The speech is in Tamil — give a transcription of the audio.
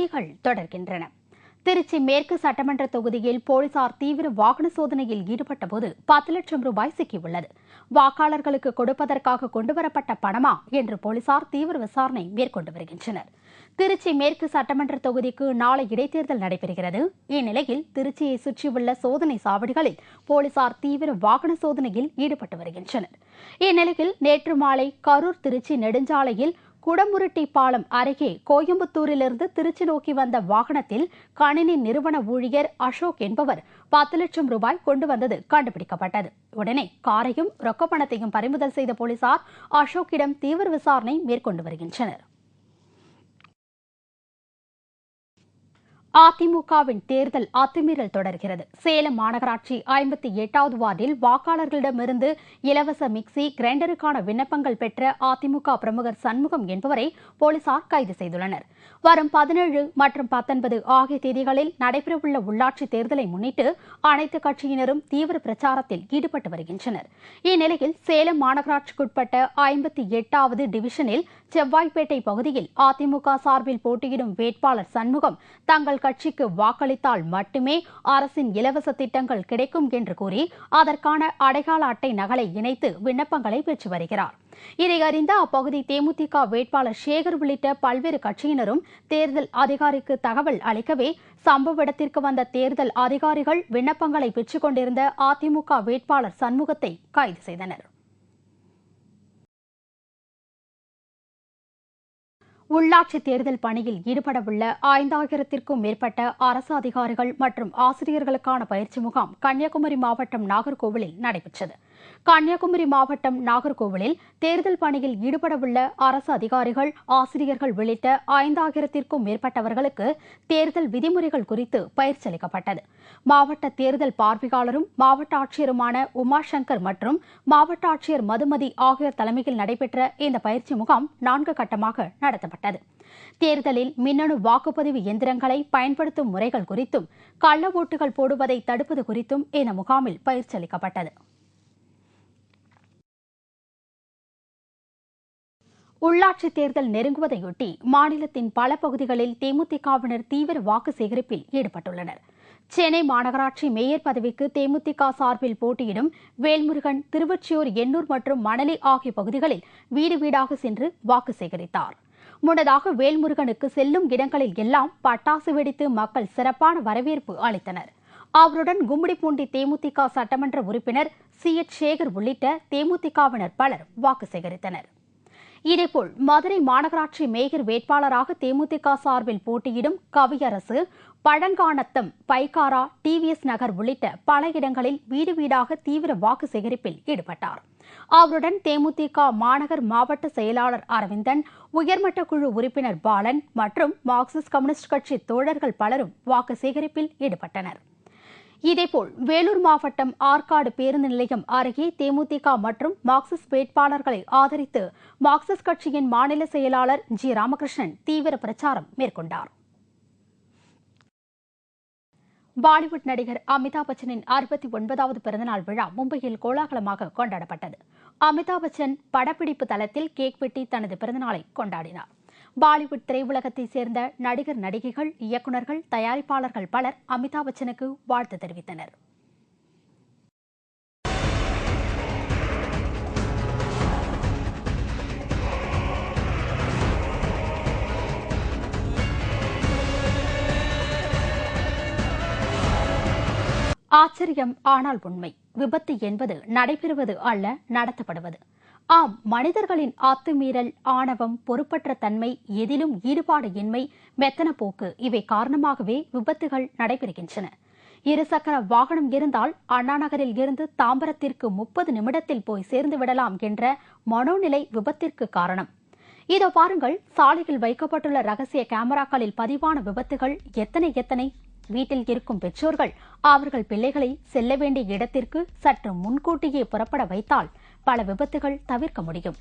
செய்திகள் தொடர்கின்றன. திருச்சி மேற்கு சட்டமன்ற தொகுதியில் போலீசார் தீவிர வாகன சோதனையில் ஈடுபட்டபோது 10 லட்சம் ரூபாய் சிக்கியுள்ளது. வாக்காளர்களுக்கு கொடுப்பதற்காக கொண்டுவரப்பட்ட பணமா என்று போலீசார் தீவிர விசாரணை மேற்கொண்டு வருகின்றனர். திருச்சி மேற்கு சட்டமன்ற தொகுதிக்கு நாளை இடைத்தேர்தல் நடைபெறுகிறது. இந்நிலையில் திருச்சியை சுற்றியுள்ள சோதனை சாவடிகளில் போலீசார் தீவிர வாகன சோதனையில் ஈடுபட்டு வருகின்றனர். இந்நிலையில் நேற்று மாலை கரூர் திருச்சி நெடுஞ்சாலையில் குடமுருட்டி பாலம் அருகே கோயம்புத்தூரிலிருந்து திருச்சி நோக்கி வந்த வாகனத்தில் கணினி நிறுவன ஊழியர் அசோக் என்பவர் 10 லட்சம் ரூபாய் கொண்டு வந்தது கண்டுபிடிக்கப்பட்டது. உடனே காரையும் ரொக்க பணத்தையும் பறிமுதல் செய்த போலீசார் அசோக்கிடம் தீவிர விசாரணை மேற்கொண்டு வருகின்றனர். அதிமுகவின் தேர்தல் அத்துமீறல் தொடர்கிறது. சேலம் மாநகராட்சி 58வது வார்டில் வாக்காளர்களிடமிருந்து இலவச மிக்சி கிரைண்டருக்கான விண்ணப்பங்கள் பெற்ற அதிமுக பிரமுகர் சண்முகம் என்பவரை போலீசார் கைது செய்துள்ளனர். வரும் 17 மற்றும் 19 ஆகிய தேதிகளில் நடைபெறவுள்ள உள்ளாட்சி தேர்தலை முன்னிட்டு அனைத்து கட்சியினரும் தீவிர பிரச்சாரத்தில் ஈடுபட்டு வருகின்றனர். இந்நிலையில் சேலம் மாநகராட்சிக்குட்பட்ட 58வது டிவிஷனில் செவ்வாய்ப்பேட்டை பகுதியில் அதிமுக சார்பில் போட்டியிடும் வேட்பாளர் சண்முகம் தங்கள் கட்சிக்கு வாக்களித்தால் மட்டுமே அரசின் இலவச திட்டங்கள் கிடைக்கும் என்று கூறி அதற்கான அடையாள அட்டை நகலை இணைத்து விண்ணப்பங்களை பெற்று வருகிறார். இதை அறிந்த அப்பகுதி தேமுதிக வேட்பாளர் சேகர் உள்ளிட்ட பல்வேறு கட்சியினரும் தேர்தல் அதிகாரிக்கு தகவல் அளிக்கவே சம்பவ இடத்திற்கு வந்த தேர்தல் அதிகாரிகள் விண்ணப்பங்களை பெற்றுக் கொண்டிருந்த அதிமுக வேட்பாளர் சண்முகத்தை கைது செய்தனர். உள்ளாட்சி தேர்தல் பணியில் ஈடுபடவுள்ள 5000த்திற்கும் மேற்பட்ட அரசு அதிகாரிகள் மற்றும் ஆசிரியர்களுக்கான பயிற்சி முகாம் கன்னியாகுமரி மாவட்டம் நாகர்கோவிலில் நடைபெற்றது. கன்னியாகுமரி மாவட்டம் நாகர்கோவிலில் தேர்தல் பணியில் ஈடுபடவுள்ள அரசு அதிகாரிகள், ஆசிரியர்கள் உள்ளிட்ட 5000த்திற்கும் மேற்பட்டவர்களுக்கு தேர்தல் விதிமுறைகள் குறித்து பயிற்சி அளிக்கப்பட்டது. மாவட்ட தேர்தல் பார்வையாளரும் மாவட்ட ஆட்சியருமான உமாசங்கர் மற்றும் மாவட்ட ஆட்சியர் மதுமதி ஆகியோர் தலைமையில் நடைபெற்ற இந்த பயிற்சி முகாம் 4 கட்டமாக நடத்தப்பட்டது. தேர்தலில் மின்னணு வாக்குப்பதிவு எந்திரங்களை பயன்படுத்தும் முறைகள் குறித்தும் கள்ள ஓட்டுகள் போடுவதை தடுப்பது குறித்தும் இந்த முகாமில் பயிற்சி அளிக்கப்பட்டது. உள்ளாட்சி தேர்தல் நெருங்குவதையொட்டி மாநிலத்தின் பல பகுதிகளில் தேமுதிகவினர் தீவிர வாக்கு சேகரிப்பில் ஈடுபட்டுள்ளனர். சென்னை மாநகராட்சி மேயர் பதவிக்கு தேமுதிக சார்பில் போட்டியிடும் வேல்முருகன் திருவொற்றியூர், எண்ணூர் மற்றும் மணலி ஆகிய பகுதிகளில் வீடு வீடாக சென்று வாக்கு சேகரித்தார். முன்னதாக வேல்முருகனுக்கு செல்லும் இடங்களில் எல்லாம் பட்டாசு வெடித்து மக்கள் சிறப்பான வரவேற்பு அளித்தனர். அவருடன் கும்மிடிப்பூண்டி தேமுதிக சட்டமன்ற உறுப்பினர் CH சேகர் உள்ளிட்ட தேமுதிகவினர் பலர் வாக்கு சேகரித்தனர். இதேபோல் மதுரை மாநகராட்சி மேயர் வேட்பாளராக தேமுதிக சார்பில் போட்டியிடும் கவியரசு பழங்கானத்தம், பைக்காரா, TVS நகர் உள்ளிட்ட பல இடங்களில் வீடு வீடாக தீவிர வாக்கு சேகரிப்பில் ஈடுபட்டார். அவருடன் தேமுதிக மாநகர் மாவட்ட செயலாளர் அரவிந்தன், உயர்மட்ட குழு உறுப்பினர் பாலன் மற்றும் மார்க்சிஸ்ட் கம்யூனிஸ்ட் கட்சி தோழர்கள் பலரும் வாக்கு சேகரிப்பில் ஈடுபட்டனர். இதேபோல் வேலூர் மாவட்டம் ஆற்காடு பேருந்து நிலையம் அருகே தேமுதிக மற்றும் மார்க்சிஸ்ட் வேட்பாளர்களை ஆதரித்து மார்க்சிஸ்ட் கட்சியின் மாநில செயலாளர் G. ராமகிருஷ்ணன் தீவிர பிரச்சாரம் மேற்கொண்டார். பாலிவுட் நடிகர் அமிதாப் பச்சனின் 69வது பிறந்தநாள் விழா மும்பையில் கோலாகலமாக கொண்டாடப்பட்டது. அமிதாப் பச்சன் படப்பிடிப்பு தளத்தில் கேக் வெட்டி தனது பிறந்தநாளை கொண்டாடினார். பாலிவுட் திரையுலகத்தைச் சேர்ந்த நடிகர், நடிகைகள், இயக்குநர்கள், தயாரிப்பாளர்கள் பலர் அமிதாப் பச்சனுக்கு வாழ்த்து தெரிவித்தனர். ஆச்சரியம், ஆனால் உண்மை. விபத்து என்பது நடைபெறுவது அல்ல, நடத்தப்படுவது. ஆம், மனிதர்களின் அத்துமீறல், ஆணவம், பொறுப்பற்ற தன்மை, எதிலும் ஈடுபாடு இன்மை, மெத்தன போக்கு இவை காரணமாகவே விபத்துகள் நடைபெறுகின்றன. இருசக்கர வாகனம் இருந்தால் அண்ணா நகரில் இருந்து தாம்பரத்திற்கு 30 நிமிடத்தில் போய் சேர்ந்து விடலாம் என்ற மனோநிலை விபத்திற்கு காரணம். இதோ பாருங்கள், சாலையில் வைக்கப்பட்டுள்ள ரகசிய கேமராக்களில் பதிவான விபத்துகள் எத்தனை. வீட்டில் இருக்கும் பெற்றோர்கள் அவர்கள் பிள்ளைகளை செல்ல வேண்டிய இடத்திற்கு சற்று முன்கூட்டியே புறப்பட வைத்தால் பல விபத்துகள் தவிர்க்க முடியும்.